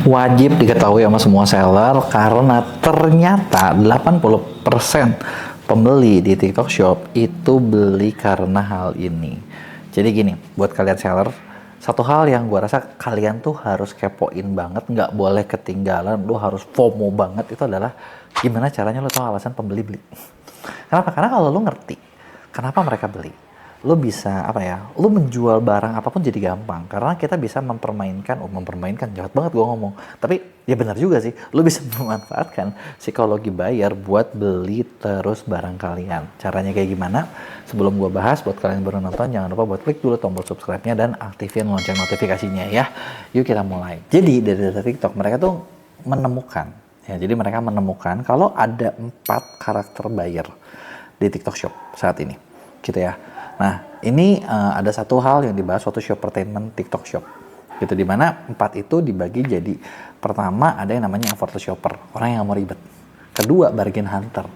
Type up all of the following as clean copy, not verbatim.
Wajib diketahui sama semua seller karena ternyata 80% pembeli di TikTok Shop itu beli karena hal ini. Jadi gini, buat kalian seller, satu hal yang gue rasa kalian tuh harus kepoin banget, nggak boleh ketinggalan, lu harus FOMO banget, itu adalah gimana caranya lu tahu alasan pembeli beli. Kenapa? Karena kalau lu ngerti kenapa mereka beli, lu bisa lu menjual barang apapun jadi gampang karena kita bisa mempermainkan jahat banget gua ngomong, tapi ya benar juga sih, lu bisa memanfaatkan psikologi buyer buat beli terus barang kalian. Caranya kayak gimana? Sebelum gua bahas, buat kalian yang baru nonton jangan lupa buat klik dulu tombol subscribe-nya dan aktifin lonceng notifikasinya ya. Yuk kita mulai. Jadi dari data TikTok mereka tuh menemukan kalau ada 4 karakter buyer di TikTok Shop saat ini, gitu ya. Nah, ini ada satu hal yang dibahas waktu Shoppertainment TikTok Shop, gitu, dimana 4 itu dibagi jadi, pertama ada yang namanya effortless shopper, orang yang mau ribet. Kedua, bargain hunter,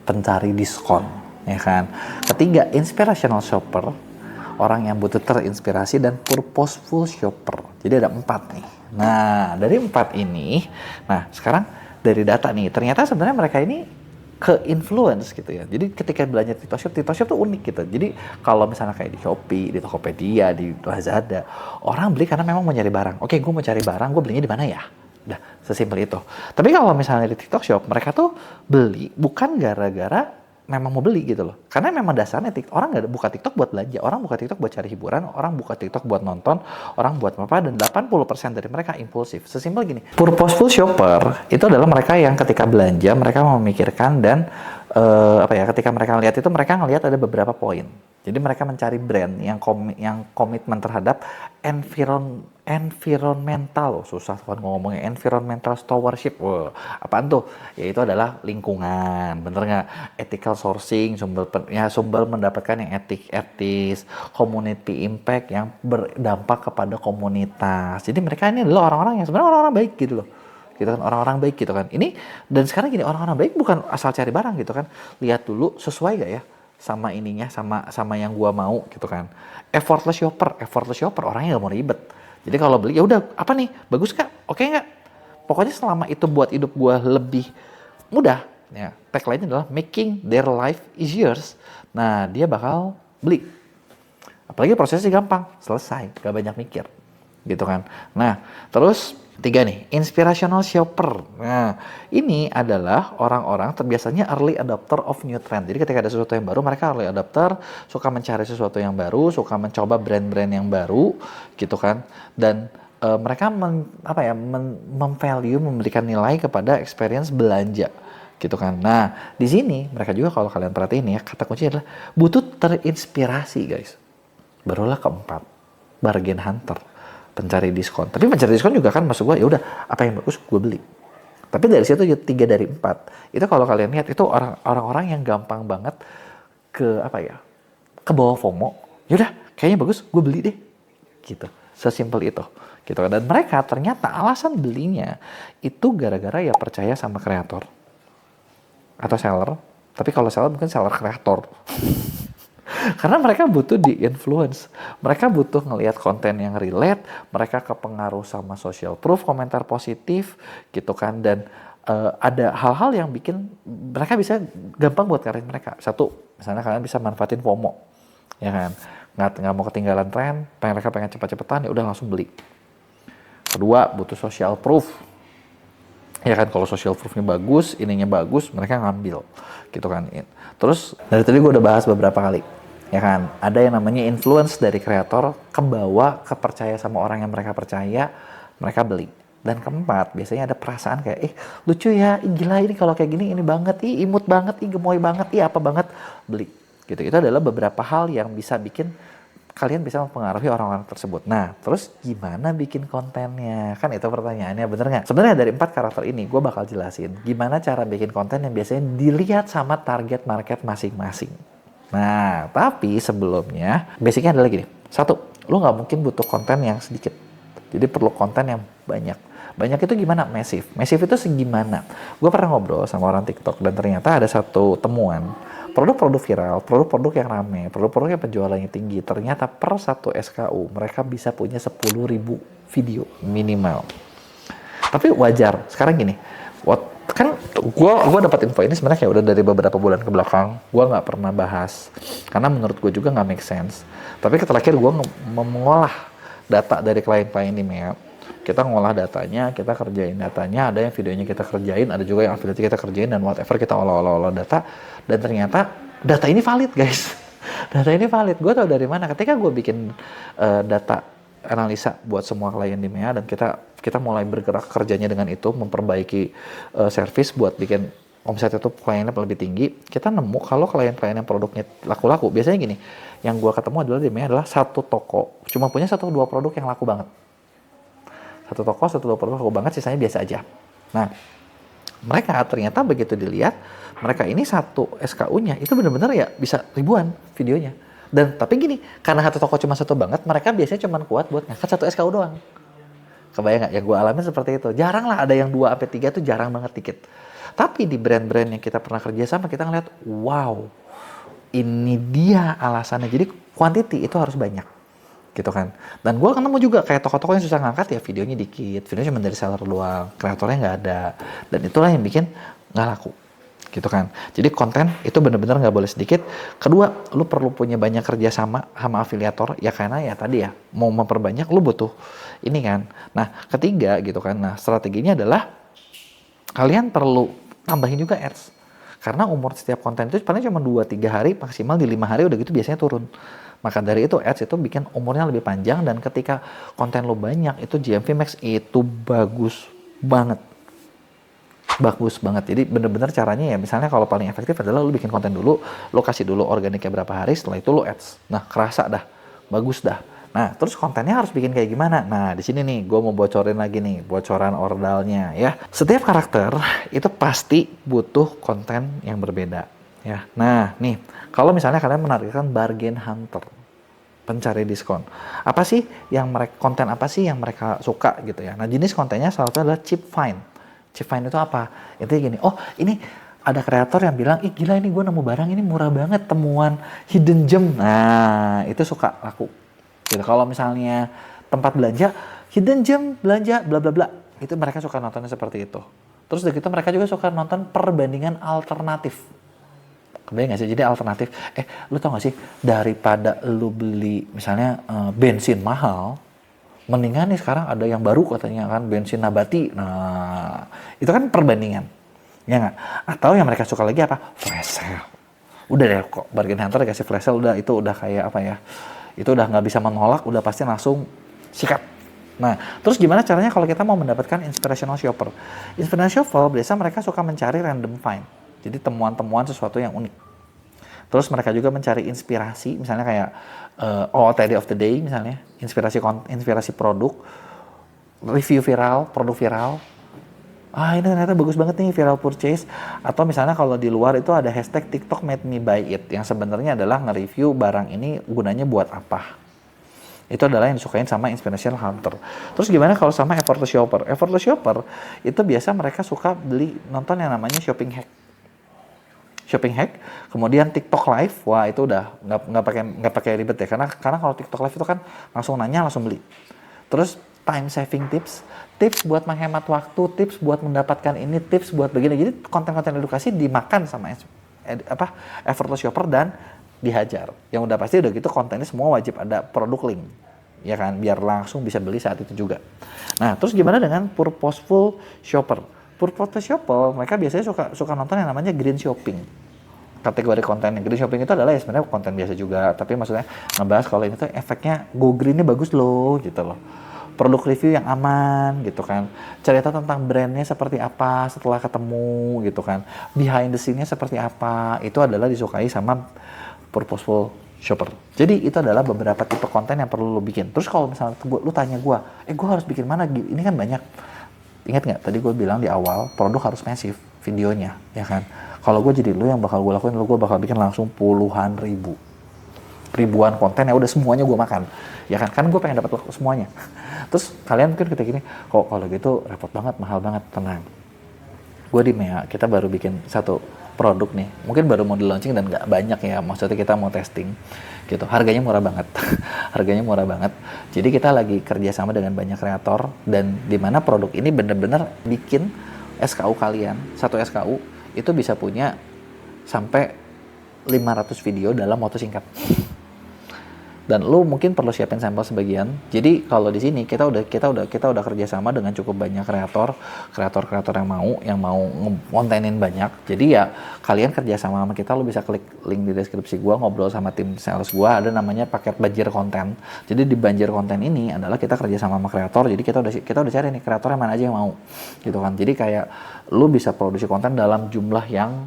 pencari diskon, ya kan. Ketiga, inspirational shopper, orang yang butuh terinspirasi, dan purposeful shopper. Jadi ada 4 nih. Nah, dari 4 ini, nah sekarang dari data nih, ternyata sebenarnya mereka ini ke-influence gitu ya. Jadi ketika belanja TikTok Shop tuh unik gitu. Jadi kalau misalnya kayak di Shopee, di Tokopedia, di Lazada, orang beli karena memang mau nyari barang. Oke, gue mau cari barang, gue belinya di mana ya? Udah, sesimpel itu. Tapi kalau misalnya di TikTok Shop, mereka tuh beli bukan gara-gara memang mau beli gitu loh. Karena memang dasarnya orang nggak buka TikTok buat belanja, orang buka TikTok buat cari hiburan, orang buka TikTok buat nonton, orang buat apa, dan 80% dari mereka impulsif. Sesimpel gini, purposeful shopper itu adalah mereka yang ketika belanja mereka memikirkan dan ketika mereka lihat itu mereka ngelihat ada beberapa poin. Jadi mereka mencari brand yang komitmen terhadap environmental, susah kan ngomongnya, environmental stewardship. Wow, apaan tuh? Yaitu adalah lingkungan, bener nggak? Ethical sourcing, sumber mendapatkan yang etis, community impact yang berdampak kepada komunitas. Jadi mereka ini adalah orang-orang yang sebenarnya orang-orang baik gitu loh. Gitu kan, orang-orang baik gitu kan. Ini dan sekarang gini, orang-orang baik bukan asal cari barang gitu kan. Lihat dulu sesuai gak ya sama ininya, sama yang gua mau gitu kan. Effortless shopper orangnya gak mau ribet. Jadi kalau beli ya udah, apa nih? Bagus kak? Oke nggak? Pokoknya selama itu buat hidup gua lebih mudah. Ya, tagline-nya adalah making their life easier. Nah, dia bakal beli. Apalagi prosesnya gampang, selesai, gak banyak mikir. Gitu kan. Nah, terus 3 nih, inspirational shopper. Nah, ini adalah orang-orang biasanya early adopter of new trend. Jadi ketika ada sesuatu yang baru, mereka early adopter, suka mencari sesuatu yang baru, suka mencoba brand-brand yang baru, gitu kan. Dan mereka memvalue, memberikan nilai kepada experience belanja, gitu kan. Nah, di sini mereka juga kalau kalian perhatiin ya, kata kunci adalah butuh terinspirasi, guys. Barulah keempat, bargain hunter, pencari diskon. Tapi pencari diskon juga kan maksud gue ya udah apa yang bagus gue beli. Tapi dari situ 3 dari 4 itu kalau kalian lihat itu orang-orang yang gampang banget ke bawah FOMO. Ya udah kayaknya bagus gue beli deh. Gitu. Sesimpel itu. Gitu. Dan mereka ternyata alasan belinya itu gara-gara ya percaya sama kreator atau seller. Tapi kalau seller mungkin seller kreator. Karena mereka butuh di-influence, mereka butuh ngelihat konten yang relate, mereka kepengaruh sama social proof, komentar positif, gitu kan, dan ada hal-hal yang bikin mereka bisa gampang buat karir mereka. Satu, misalnya kalian bisa manfaatin FOMO, ya kan, nggak mau ketinggalan tren, mereka pengen cepat-cepatan, ya udah langsung beli. Kedua, butuh social proof, ya kan, kalau social proofnya bagus, ininya bagus, mereka ngambil, gitu kan. Terus dari tadi gue udah bahas beberapa kali. Ya kan, ada yang namanya influence dari kreator kebawa kepercaya sama orang yang mereka percaya, mereka beli. Dan keempat, biasanya ada perasaan kayak, lucu ya, gila ini kalau kayak gini, ini banget, imut banget, gemoy banget, apa banget, beli. Gitu. Itu adalah beberapa hal yang bisa bikin kalian bisa mempengaruhi orang-orang tersebut. Nah, terus gimana bikin kontennya? Kan itu pertanyaannya, bener nggak? Sebenarnya dari 4 karakter ini, gue bakal jelasin gimana cara bikin konten yang biasanya dilihat sama target market masing-masing. Nah, tapi sebelumnya, basicnya adalah gini. 1, lu nggak mungkin butuh konten yang sedikit. Jadi perlu konten yang banyak. Banyak itu gimana? Massive. Massive itu segimana? Gue pernah ngobrol sama orang TikTok, dan ternyata ada satu temuan. Produk-produk viral, produk-produk yang rame, produk-produk yang penjualannya tinggi, ternyata per 1 SKU, mereka bisa punya 10.000 video minimal. Tapi wajar. Sekarang gini, kan gua dapat info ini sebenarnya kayak udah dari beberapa bulan ke belakang. Gua nggak pernah bahas karena menurut gue juga nggak make sense. Tapi terakhir gue mengolah data dari klien-klien di MEA. Kita ngolah datanya, kita kerjain datanya, ada yang videonya kita kerjain, ada juga yang affiliate kita kerjain, dan whatever kita olah data, dan ternyata data ini valid guys. Data ini valid. Gue tau dari mana? Ketika gue bikin data analisa buat semua klien di MEA, dan kita mulai bergerak kerjanya dengan itu, memperbaiki service buat bikin omset itu kliennya lebih tinggi. Kita nemu kalau klien-klien yang produknya laku-laku, biasanya gini, yang gue ketemu adalah di MEA adalah satu toko cuma punya 1-2 produk yang laku banget. Satu toko 1-2 produk laku banget, sisanya biasa aja. Nah, mereka ternyata begitu dilihat, mereka ini satu SKU-nya itu benar-benar ya bisa ribuan videonya. Dan tapi gini, karena satu toko cuma satu banget, mereka biasanya cuma kuat buat ngangkat satu SKU doang. Kebayang nggak? Yang gue alamin seperti itu. Jarang lah ada yang 2-3 tuh, jarang banget, dikit. Tapi di brand-brand yang kita pernah kerja sama, kita ngeliat, wow, ini dia alasannya. Jadi quantity itu harus banyak, gitu kan. Dan gue ketemu juga kayak toko-toko yang susah ngangkat, ya videonya dikit, videonya cuma dari seller doang, kreatornya nggak ada. Dan itulah yang bikin nggak laku, gitu kan. Jadi konten itu benar-benar nggak boleh sedikit. Kedua, lu perlu punya banyak kerja sama afiliator, ya karena ya tadi ya, mau memperbanyak lu butuh ini kan. Nah, ketiga gitu kan, nah strateginya adalah kalian perlu tambahin juga ads. Karena umur setiap konten itu paling cuma 2-3 hari, maksimal di 5 hari udah gitu biasanya turun. Maka dari itu ads itu bikin umurnya lebih panjang, dan ketika konten lo banyak, itu GMV Max itu bagus banget. Bagus banget. Jadi bener-bener caranya ya, misalnya kalau paling efektif adalah lu bikin konten dulu, lu kasih dulu organiknya berapa hari, setelah itu lu ads. Nah, kerasa dah, bagus dah. Nah, terus kontennya harus bikin kayak gimana? Nah, di sini nih, gue mau bocorin lagi nih, bocoran ordalnya ya. Setiap karakter itu pasti butuh konten yang berbeda ya. Nah, nih, kalau misalnya kalian menargetkan bargain hunter, pencari diskon, apa sih yang konten apa sih yang mereka suka gitu ya? Nah, jenis kontennya salah satunya adalah cheap find. Cheap find itu apa? Intinya gini, oh ini ada kreator yang bilang, ih gila ini gue nemu barang ini murah banget, temuan hidden gem. Nah, itu suka laku. Gitu. Kalau misalnya tempat belanja, hidden gem belanja bla bla bla, itu mereka suka nontonnya seperti itu. Terus dari itu mereka juga suka nonton perbandingan alternatif. Kebayang gak sih? Jadi alternatif, lu tau gak sih, daripada lu beli misalnya bensin mahal, mendingan nih sekarang ada yang baru katanya kan, bensin nabati. Nah, itu kan perbandingan. Ya nggak? Atau yang mereka suka lagi apa? Flash sale. Udah deh kok, bargain hunter dikasih flash sale, udah itu udah kayak apa ya? Itu udah nggak bisa menolak, udah pasti langsung sikat. Nah, terus gimana caranya kalau kita mau mendapatkan inspirational shopper? Inspirational shopper biasa mereka suka mencari random find. Jadi temuan-temuan sesuatu yang unik. Terus mereka juga mencari inspirasi, misalnya kayak OOTD of the day misalnya, inspirasi produk, review viral, produk viral. Ah ini ternyata bagus banget nih, viral purchase. Atau misalnya kalau di luar itu ada hashtag TikTok made me buy it, yang sebenarnya adalah nge-review barang ini gunanya buat apa. Itu adalah yang disukain sama inspirational hunter. Terus gimana kalau sama effortless shopper? Effortless shopper itu biasa mereka suka nonton yang namanya shopping hack, kemudian TikTok live. Wah itu udah nggak pakai ribet ya, karena kalau TikTok live itu kan langsung nanya langsung beli. Terus time saving tips buat menghemat waktu, tips buat mendapatkan ini, tips buat begini. Jadi konten-konten edukasi dimakan sama effortless shopper dan dihajar. Yang udah pasti udah gitu kontennya semua wajib ada produk link, ya kan, biar langsung bisa beli saat itu juga. Nah terus gimana dengan purposeful shopper? Purposeful shopper mereka biasanya suka nonton yang namanya green shopping. Kategori konten yang green shopping itu adalah ya sebenarnya konten biasa juga, tapi maksudnya ngebahas kalau ini tuh efeknya go greennya bagus loh gitu loh. Produk review yang aman gitu kan, cerita tentang brandnya seperti apa setelah ketemu gitu kan, behind the scene-nya seperti apa, itu adalah disukai sama purposeful shopper. Jadi itu adalah beberapa tipe konten yang perlu lo bikin. Terus kalau misalnya lu tanya gue harus bikin mana, ini kan banyak. Ingat nggak tadi gue bilang di awal, produk harus massive videonya, ya kan. Kalau gue jadi lu, yang bakal gue lakuin, gue bakal bikin langsung ribuan konten ya udah semuanya gue makan, ya kan gue pengen dapat semuanya. Terus kalian mungkin ketika gini, kok kalau gitu repot banget, mahal banget. Tenang, gue di MEA, kita baru bikin satu produk nih, mungkin baru mau di launching dan nggak banyak ya, maksudnya kita mau testing gitu, harganya murah banget. Harganya murah banget, jadi kita lagi kerjasama dengan banyak kreator, dan dimana produk ini bener-bener bikin SKU kalian, satu SKU itu bisa punya sampai 500 video dalam waktu singkat. Dan lu mungkin perlu siapin sampel sebagian. Jadi kalau di sini kita udah kerjasama dengan cukup banyak kreator yang mau ngontenin banyak. Jadi ya kalian kerjasama sama kita, lu bisa klik link di deskripsi gua, ngobrol sama tim sales gua, ada namanya paket banjir konten. Jadi di banjir konten ini adalah kita kerjasama sama kreator. Jadi kita udah cari nih kreatornya mana aja yang mau, gitu kan. Jadi kayak lu bisa produksi konten dalam jumlah yang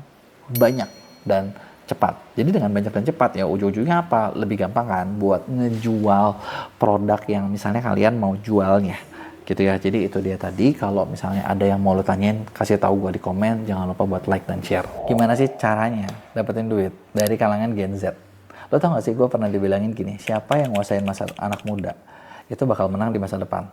banyak dan cepat. Jadi dengan banyak dan cepat ya ujung-ujungnya apa? Lebih gampang kan buat ngejual produk yang misalnya kalian mau jualnya. Gitu ya. Jadi itu dia tadi, kalau misalnya ada yang mau lo tanyain, kasih tahu gue di komen, jangan lupa buat like dan share. Gimana sih caranya dapetin duit dari kalangan Gen Z? Lo tau gak sih, gue pernah dibilangin gini, siapa yang nguasain masa anak muda itu bakal menang di masa depan.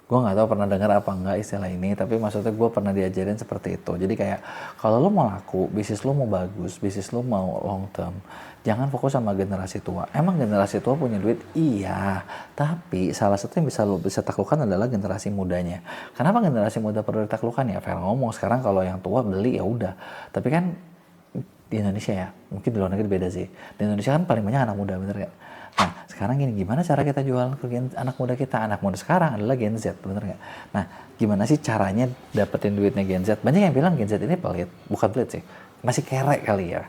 Gue nggak tahu pernah dengar apa enggak istilah ini, tapi maksudnya gue pernah diajarin seperti itu. Jadi kayak kalau lo mau laku, bisnis lo mau bagus, bisnis lo mau long term, jangan fokus sama generasi tua. Emang generasi tua punya duit? Iya, tapi salah satu yang lo bisa taklukkan adalah generasi mudanya. Kenapa generasi muda perlu ditaklukkan? Ya fair ngomong, sekarang kalau yang tua beli ya udah. Tapi kan di Indonesia ya, mungkin di luar negeri beda sih. Di Indonesia kan paling banyak anak muda, bener gak? Nah, sekarang gini, gimana cara kita jual ke anak muda kita? Anak muda sekarang adalah Gen Z, bener nggak? Nah, gimana sih caranya dapetin duitnya Gen Z? Banyak yang bilang Gen Z ini pelit, bukan pelit sih, masih kere kali ya.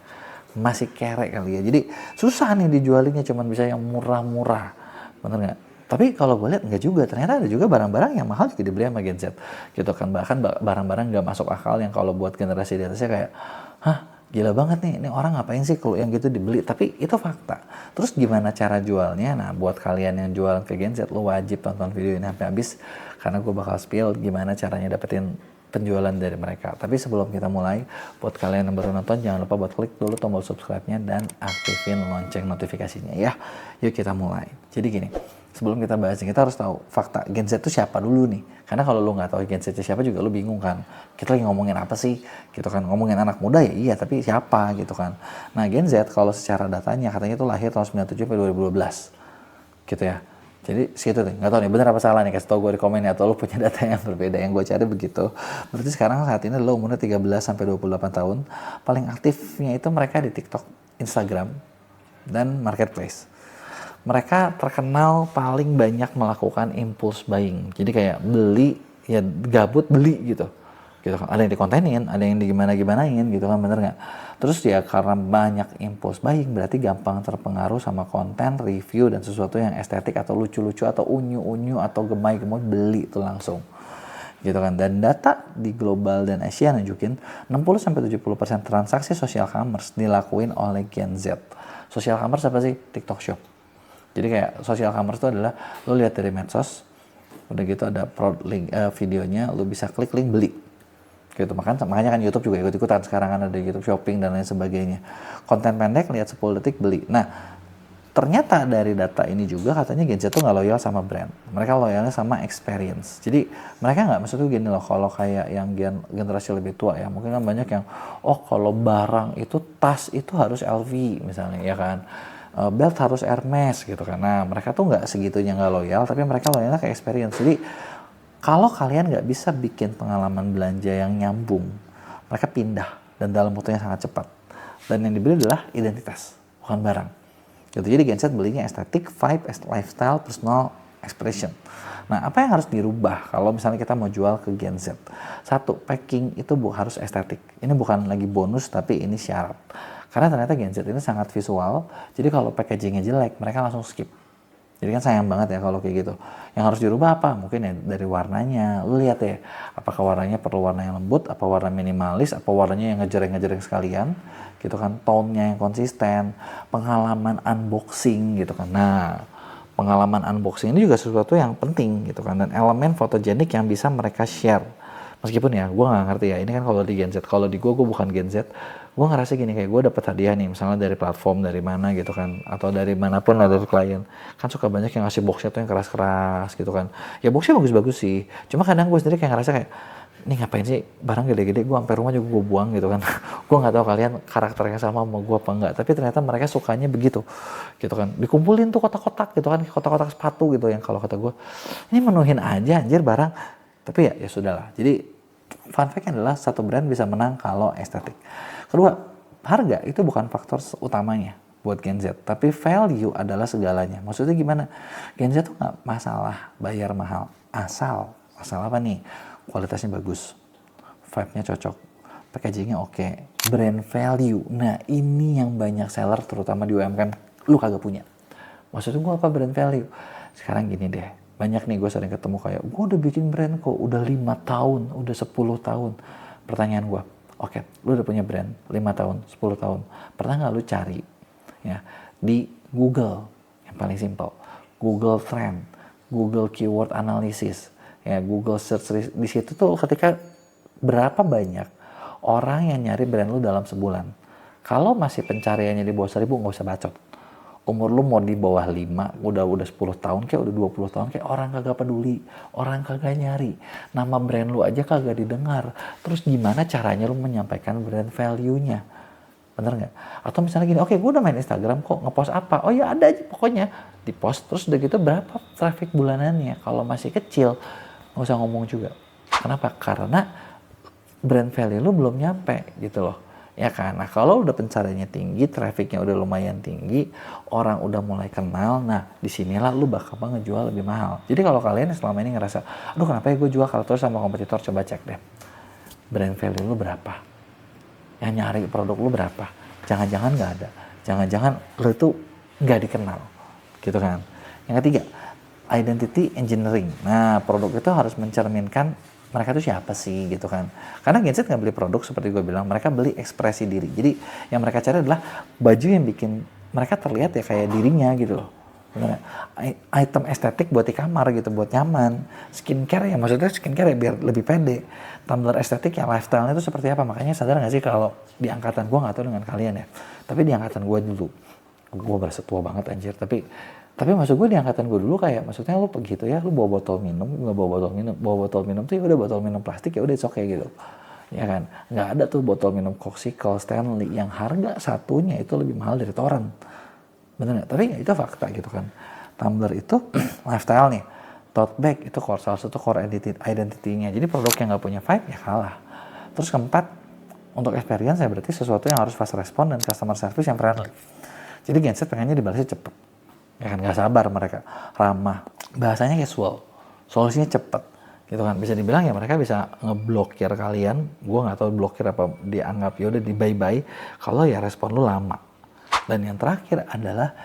Masih kere kali ya. Jadi susah nih dijualinnya, cuman bisa yang murah-murah, bener nggak? Tapi kalau gue lihat enggak juga, ternyata ada juga barang-barang yang mahal juga dibeli sama Gen Z, gitu kan. Bahkan barang-barang nggak masuk akal yang kalau buat generasi di atasnya kayak, hah, gila banget nih, ini orang ngapain sih kalau yang gitu dibeli, tapi itu fakta. Terus gimana cara jualnya? Nah, buat kalian yang jualan ke Gen Z, lo wajib tonton video ini sampai habis, karena gue bakal spill gimana caranya dapetin penjualan dari mereka. Tapi sebelum kita mulai, buat kalian yang baru nonton, jangan lupa buat klik dulu tombol subscribe-nya dan aktifin lonceng notifikasinya ya. Yuk kita mulai. Jadi gini, sebelum kita bahas, kita harus tahu fakta Gen Z itu siapa dulu nih. Karena kalau lu nggak tahu Gen Z itu siapa juga lu bingung kan. Kita lagi ngomongin apa sih? Gitu kan, ngomongin anak muda ya iya, tapi siapa gitu kan. Nah, Gen Z kalau secara datanya katanya itu lahir tahun 97 sampai 2012. Gitu ya. Jadi segitu nih, nggak tahu nih benar apa salah nih, kasih tau gue di komen ya, atau lu punya data yang berbeda. Yang gue cari begitu. Berarti sekarang saat ini lo umurnya 13 sampai 28 tahun. Paling aktifnya itu mereka di TikTok, Instagram, dan Marketplace. Mereka terkenal paling banyak melakukan impulse buying. Jadi kayak beli, ya gabut beli gitu. Gitu kan. Ada yang dikontenin, ada yang digimana-gimanain gitu kan, bener nggak? Terus ya karena banyak impulse buying, berarti gampang terpengaruh sama konten, review, dan sesuatu yang estetik atau lucu-lucu atau unyu-unyu atau gemay-gemay, beli itu langsung. Gitu kan. Dan data di global dan Asia nunjukin 60-70% transaksi social commerce dilakuin oleh Gen Z. Social commerce apa sih? TikTok Shop. Jadi kayak social commerce itu adalah lo lihat dari medsos, udah gitu ada link videonya, lo bisa klik link beli. Gitu, makanya kan YouTube juga ikut-ikutan sekarang, kan ada YouTube Shopping dan lain sebagainya. Konten pendek lihat 10 detik beli. Nah, ternyata dari data ini juga katanya Gen Z tuh nggak loyal sama brand, mereka loyalnya sama experience. Jadi mereka nggak, maksudnya gini loh, kalau kayak yang generasi lebih tua ya, mungkin kan banyak yang kalau barang itu, tas itu harus LV misalnya ya kan, belt harus Hermes gitu kan. Nah, mereka tuh nggak segitunya nggak loyal, tapi mereka loyalnya ke experience. Jadi kalau kalian nggak bisa bikin pengalaman belanja yang nyambung, mereka pindah dan dalam waktunya sangat cepat. Dan yang dibeli adalah identitas, bukan barang. Gitu. Jadi Gen Z belinya estetik, vibe, lifestyle, personal expression. Nah, apa yang harus dirubah kalau misalnya kita mau jual ke Gen Z? Satu, packing itu harus estetik. Ini bukan lagi bonus, tapi ini syarat. Karena ternyata Gen Z ini sangat visual, jadi kalau packagingnya jelek, mereka langsung skip. Jadi kan sayang banget ya kalau kayak gitu. Yang harus dirubah apa? Mungkin ya dari warnanya. Lu lihat ya, apakah warnanya perlu warna yang lembut, apa warna minimalis, apa warnanya yang ngejreng-ngejreng sekalian, gitu kan. Tone-nya yang konsisten, pengalaman unboxing gitu kan. Nah, pengalaman unboxing ini juga sesuatu yang penting gitu kan. Dan elemen fotogenik yang bisa mereka share. Meskipun ya, gue nggak ngerti ya, ini kan kalau di Gen Z, kalau di gue bukan Gen Z, gue ngerasa gini, kayak gue dapet hadiah nih, misalnya dari platform, dari mana gitu kan, atau dari manapun lah, dari klien, kan suka banyak yang ngasih boxnya tuh yang keras-keras gitu kan, ya boxnya bagus-bagus sih, cuma kadang gue sendiri kayak ngerasa kayak, ini ngapain sih barang gede-gede, gue sampai rumah juga gue buang gitu kan. Gue nggak tahu kalian karakternya sama gue apa enggak, tapi ternyata mereka sukanya begitu gitu kan, dikumpulin tuh kotak-kotak gitu kan, kotak-kotak sepatu gitu, yang kalau kata gue ini menuhin aja anjir barang. Tapi ya sudahlah. Jadi fun fact adalah satu brand bisa menang kalau estetik. Kedua, harga itu bukan faktor utamanya buat Gen Z, tapi value adalah segalanya. Maksudnya gimana? Gen Z tuh nggak masalah bayar mahal, asal apa nih? Kualitasnya bagus, vibe-nya cocok, packagingnya oke, brand value. Nah ini yang banyak seller terutama di UMKM lu kagak punya. Maksudnya gue apa brand value? Sekarang gini deh, banyak nih gue sering ketemu kayak, gue udah bikin brand kok, udah 5 tahun, udah 10 tahun. Pertanyaan gue, oke, lu udah punya brand 5 tahun, 10 tahun. Pernah nggak lu cari ya di Google, yang paling simpel, Google Trend, Google Keyword Analysis, ya Google Search, di situ tuh ketika berapa banyak orang yang nyari brand lu dalam sebulan. Kalau masih pencariannya di bawah 1.000, nggak usah bacot. Umur lu mau di bawah 5, udah 10 tahun kayak udah 20 tahun kayak, orang kagak peduli, orang kagak nyari. Nama brand lu aja kagak didengar. Terus gimana caranya lu menyampaikan brand value-nya? Bener nggak? Atau misalnya gini, oke gue udah main Instagram kok, ngepost apa? Oh ya ada aja pokoknya. Di post, terus udah gitu berapa traffic bulanannya? Kalau masih kecil, nggak usah ngomong juga. Kenapa? Karena brand value lu belum nyampe gitu loh. Ya kan? Nah kalau udah pencariannya tinggi, trafficnya udah lumayan tinggi, orang udah mulai kenal, nah disinilah lu bakal ngejual lebih mahal. Jadi kalau kalian selama ini ngerasa, aduh kenapa ya gue jual kalau terus sama kompetitor, coba cek deh. Brand value lu berapa? Yang nyari produk lu berapa? Jangan-jangan nggak ada. Jangan-jangan lu itu nggak dikenal. Gitu kan? Yang ketiga, identity engineering. Nah, produk itu harus mencerminkan mereka itu siapa sih gitu kan. Karena Gen Z nggak beli produk seperti gue bilang, mereka beli ekspresi diri. Jadi yang mereka cari adalah baju yang bikin mereka terlihat ya kayak dirinya gitu loh. Bener. Item estetik buat di kamar gitu, buat nyaman. Skincare ya, maksudnya skincare ya biar lebih pede. Tumbler estetik ya, lifestyle-nya itu seperti apa. Makanya sadar nggak sih kalau di angkatan gue, nggak tahu dengan kalian ya, tapi di angkatan gue dulu, gue berasa tua banget anjir, tapi maksud gue di angkatan gue dulu kayak, maksudnya lu begitu ya, lu bawa botol minum, nggak bawa botol minum tuh ya udah botol minum plastik ya udah oke okay gitu, ya kan. Nggak ada tuh botol minum Coca-Cola, Stanley yang harga satunya itu lebih mahal dari Torrent, bener nggak? Tapi ya itu fakta gitu kan. Tumbler itu lifestyle nih, tote bag itu salah satu core identity-nya. Jadi produk yang nggak punya vibe ya kalah. Terus keempat, untuk experience ya berarti sesuatu yang harus fast respon dan customer service yang friendly. Jadi Gen Z pengennya dibalasnya cepet. Ya kan, nggak sabar mereka, ramah, bahasanya casual, solusinya cepet, gitu kan. Bisa dibilang ya mereka bisa ngeblokir kalian, gue nggak tahu blokir apa, dianggap ya udah di bye-bye, kalau ya respon lu lama. Dan yang terakhir adalah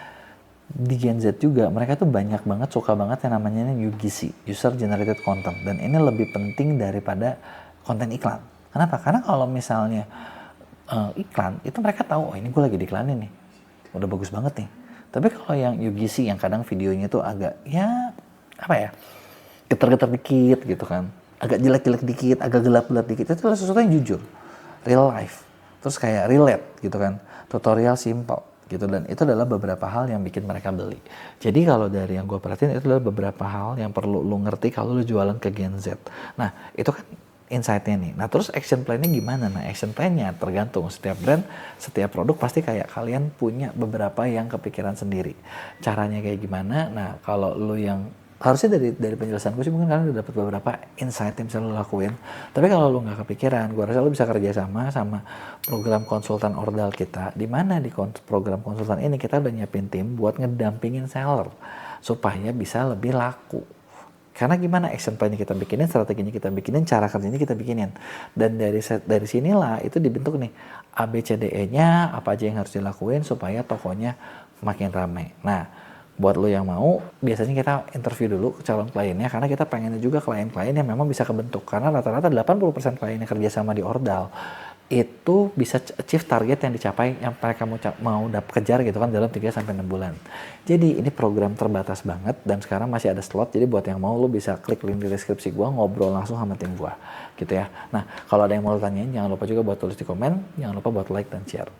di Gen Z juga, mereka tuh banyak banget, suka banget yang namanya UGC, User Generated Content, dan ini lebih penting daripada konten iklan. Kenapa? Karena kalau misalnya iklan, itu mereka tahu, oh ini gue lagi diiklanin nih, udah bagus banget nih. Tapi kalau yang UGC yang kadang videonya tuh agak ya apa ya, getar-getar dikit gitu kan, agak jelek-jelek dikit, agak gelap-gelap dikit, itu adalah sesuatu yang jujur, real life, terus kayak relate gitu kan, tutorial simple gitu, dan itu adalah beberapa hal yang bikin mereka beli. Jadi kalau dari yang gue perhatiin itu adalah beberapa hal yang perlu lu ngerti kalau lu jualan ke Gen Z. Nah itu kan insight-nya nih. Nah terus action plan-nya gimana? Nah action plan-nya tergantung, setiap brand, setiap produk pasti kayak kalian punya beberapa yang kepikiran sendiri. Caranya kayak gimana? Nah kalau lu yang, harusnya dari penjelasan gue sih mungkin kalian udah dapat beberapa insight yang bisa lu lakuin. Tapi kalau lu nggak kepikiran, gue rasa lu bisa kerja sama program konsultan Ordal kita, di mana di program konsultan ini kita udah nyiapin tim buat ngedampingin seller supaya bisa lebih laku. Karena gimana, action plan-nya kita bikinin, strateginya kita bikinin, cara kerjanya kita bikinin. Dan dari sinilah itu dibentuk nih ABCDE-nya, apa aja yang harus dilakuin supaya tokonya makin ramai. Nah, buat lo yang mau, biasanya kita interview dulu ke calon kliennya, karena kita pengen juga klien-klien yang memang bisa kebentuk. Karena rata-rata 80% klien yang kerjasama di Ordal itu bisa achieve target yang dicapai, yang mereka mau kejar gitu kan dalam 3-6 bulan. Jadi ini program terbatas banget dan sekarang masih ada slot. Jadi buat yang mau, lo bisa klik link di deskripsi gua, ngobrol langsung sama tim gua gitu ya. Nah kalau ada yang mau lo tanyain, jangan lupa juga buat tulis di komen, jangan lupa buat like dan share.